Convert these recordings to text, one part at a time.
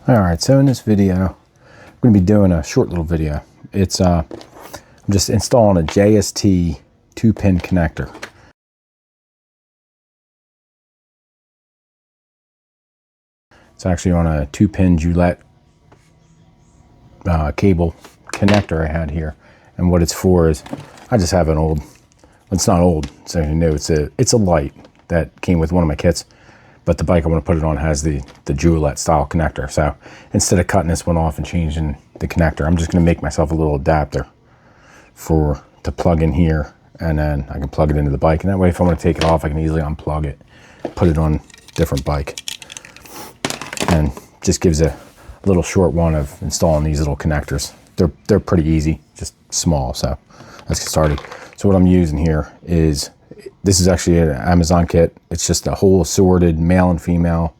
Alright, so in this video, I'm going to be doing a short little video. It's I'm just installing a JST 2-pin connector. It's actually on a 2-pin Gillette cable connector I had here. And what it's for is, I just have an old, it's not old, it's actually new, it's a light that came with one of my kits. But the bike I want to put it on has the Gillette style connector. So instead of cutting this one off and changing the connector, I'm just going to make myself a little adapter to plug in here, and then I can plug it into the bike. And that way, if I want to take it off, I can easily unplug it, put it on a different bike. And just gives a little short one of installing these little connectors. They're pretty easy, just small. So let's get started. So what I'm using here is, this is actually an Amazon kit. It's just a whole assorted male and female,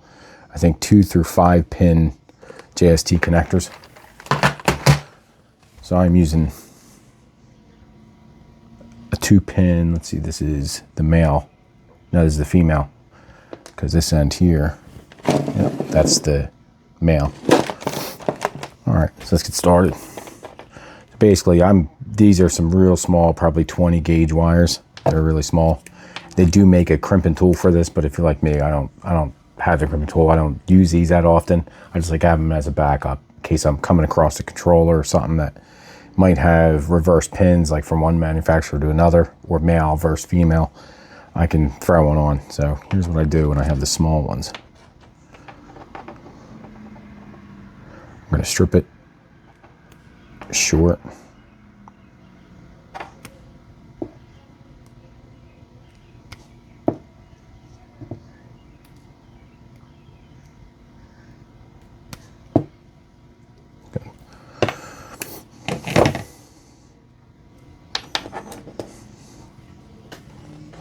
I think 2 through 5 pin JST connectors. So I'm using a 2-pin, let's see, this is the male, no, this is the female, because this end here, yep, that's the male. All right, so let's get started. So basically, these are some real small, probably 20 gauge wires. They're really small. They do make a crimping tool for this, but if you're like me, I don't have the crimping tool. I don't use these that often. I just like have them as a backup in case I'm coming across a controller or something that might have reverse pins, like from one manufacturer to another, or male versus female. I can throw one on. So here's what I do when I have the small ones. I'm going to strip it short.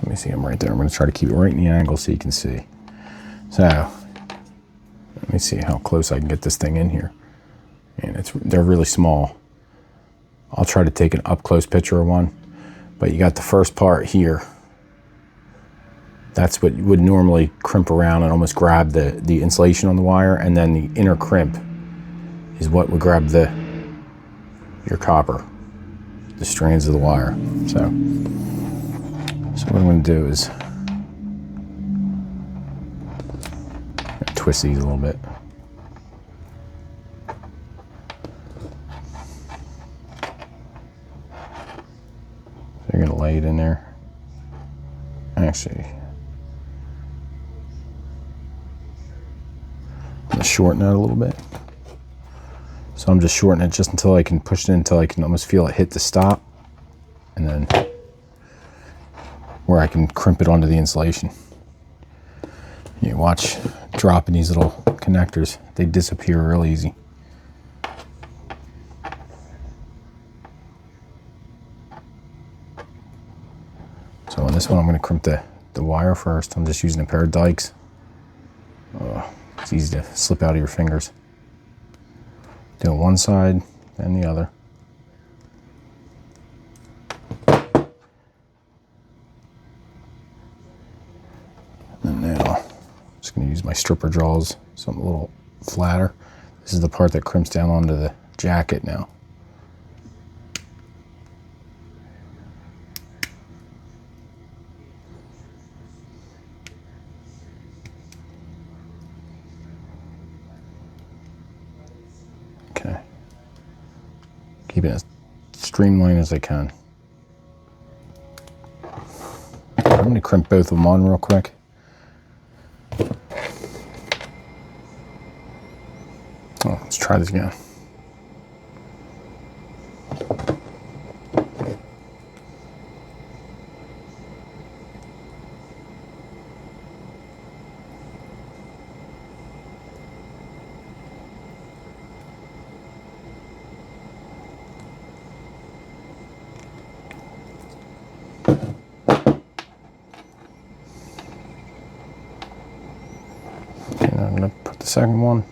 Let me see, I'm right there. I'm going to try to keep it right in the angle so you can see. So, let me see how close I can get this thing in here. And they're really small. I'll try to take an up-close picture of one. But you got the first part here. That's what you would normally crimp around and almost grab the insulation on the wire. And then the inner crimp is what would grab your copper, the strands of the wire. So what I'm going to do is twist these a little bit. So you're going to lay it in there. Actually, I'm going to shorten it a little bit. So I'm just shortening it just until I can push it in, until I can almost feel it hit the stop. And then where I can crimp it onto the insulation. You watch dropping these little connectors, they disappear real easy. So on this one, I'm going to crimp the wire first. I'm just using a pair of dikes. It's easy to slip out of your fingers. Do one side and the other. And now, I'm just going to use my stripper jaws, something a little flatter. This is the part that crimps down onto the jacket now. Okay. Keep it as streamlined as I can. I'm going to crimp both of them on real quick. Oh, let's try this again. Okay, now I'm going to put the second one.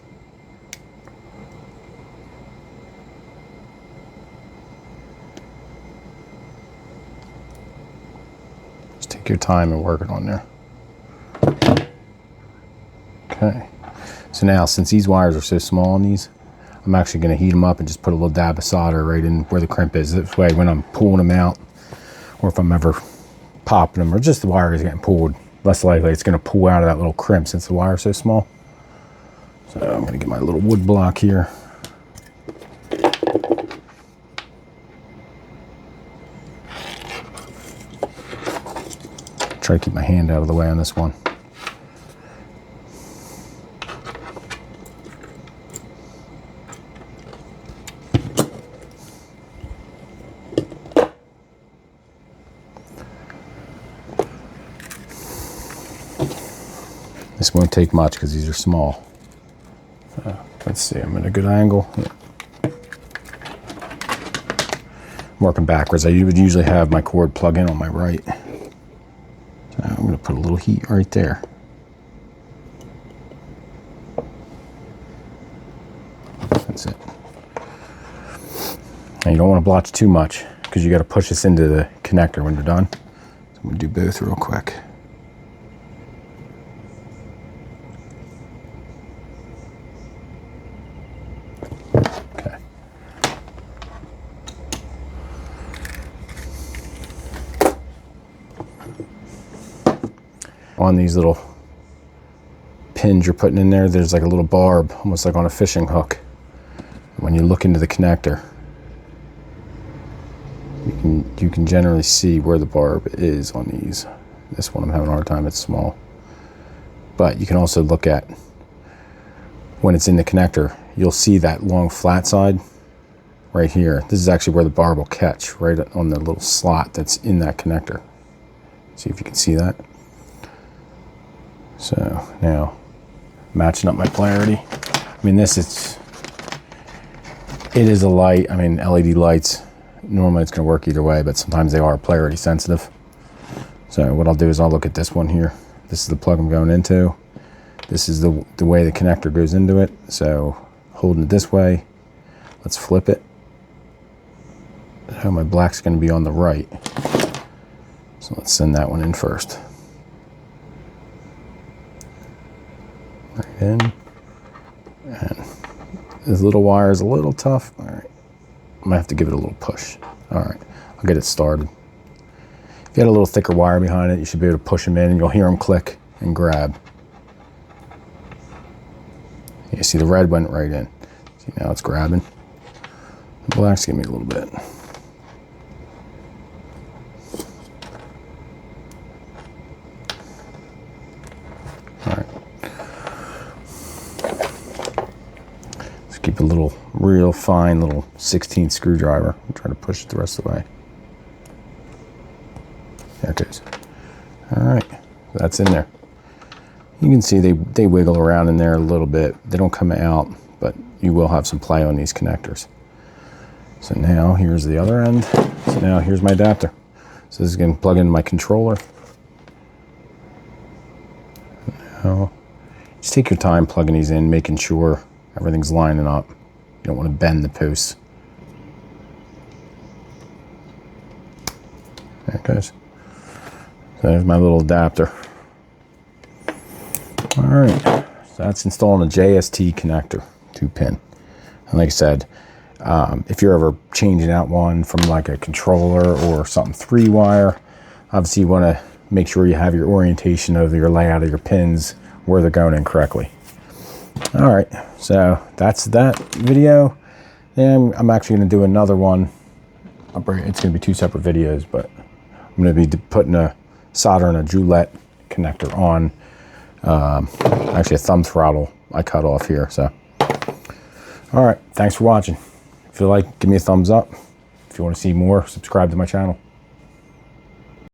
Take your time and work it on there. Okay, So now, since these wires are so small on these, I'm actually going to heat them up and just put a little dab of solder right in where the crimp is. This way, when I'm pulling them out, or if I'm ever popping them, or just the wire is getting pulled, less likely it's going to pull out of that little crimp since the wire is so small. So I'm going to get my little wood block here. Try to keep my hand out of the way on this one. This won't take much because these are small. Let's see, I'm in a good angle. Yeah. I'm working backwards. I would usually have my cord plug in on my right. So I'm going to put a little heat right there. That's it. And you don't want to blotch too much because you got to push this into the connector when you're done. So I'm going to do both real quick. On these little pins you're putting in there, there's like a little barb, almost like on a fishing hook. When you look into the connector, you can generally see where the barb is on these. This one I'm having a hard time, it's small. But you can also look at, when it's in the connector, you'll see that long flat side right here. This is actually where the barb will catch, right on the little slot that's in that connector. See if you can see that. So now, matching up my polarity. I mean, it is a light. I mean, LED lights, normally it's going to work either way, but sometimes they are polarity sensitive. So what I'll do is I'll look at this one here. This is the plug I'm going into. This is the way the connector goes into it. So holding it this way, let's flip it. So my black's going to be on the right. So let's send that one in first. Right in. And this little wire is a little tough. All right. I might have to give it a little push. All right. I'll get it started. If you had a little thicker wire behind it, you should be able to push them in and you'll hear them click and grab. You see the red went right in. See, now it's grabbing. The black's giving me a little bit. Keep a little, real fine little 16th screwdriver and try to push it the rest of the way. There it goes. All right, that's in there. You can see they wiggle around in there a little bit. They don't come out, but you will have some play on these connectors. So now here's the other end. So now here's my adapter. So this is going to plug into my controller. Now, just take your time plugging these in, making sure everything's lining up. You don't want to bend the posts. There it goes. So there's my little adapter. All right, so that's installing a JST connector, 2-pin. And like I said, if you're ever changing out one from like a controller or something 3-wire, obviously you want to make sure you have your orientation of your layout of your pins, where they're going in correctly. All right, so that's that video. And I'm actually going to do another one. It's going to be 2 separate videos, but I'm going to be putting soldering a Joulette connector on. Actually a thumb throttle I cut off here. So, all right, thanks for watching. If you like, give me a thumbs up. If you want to see more, subscribe to my channel.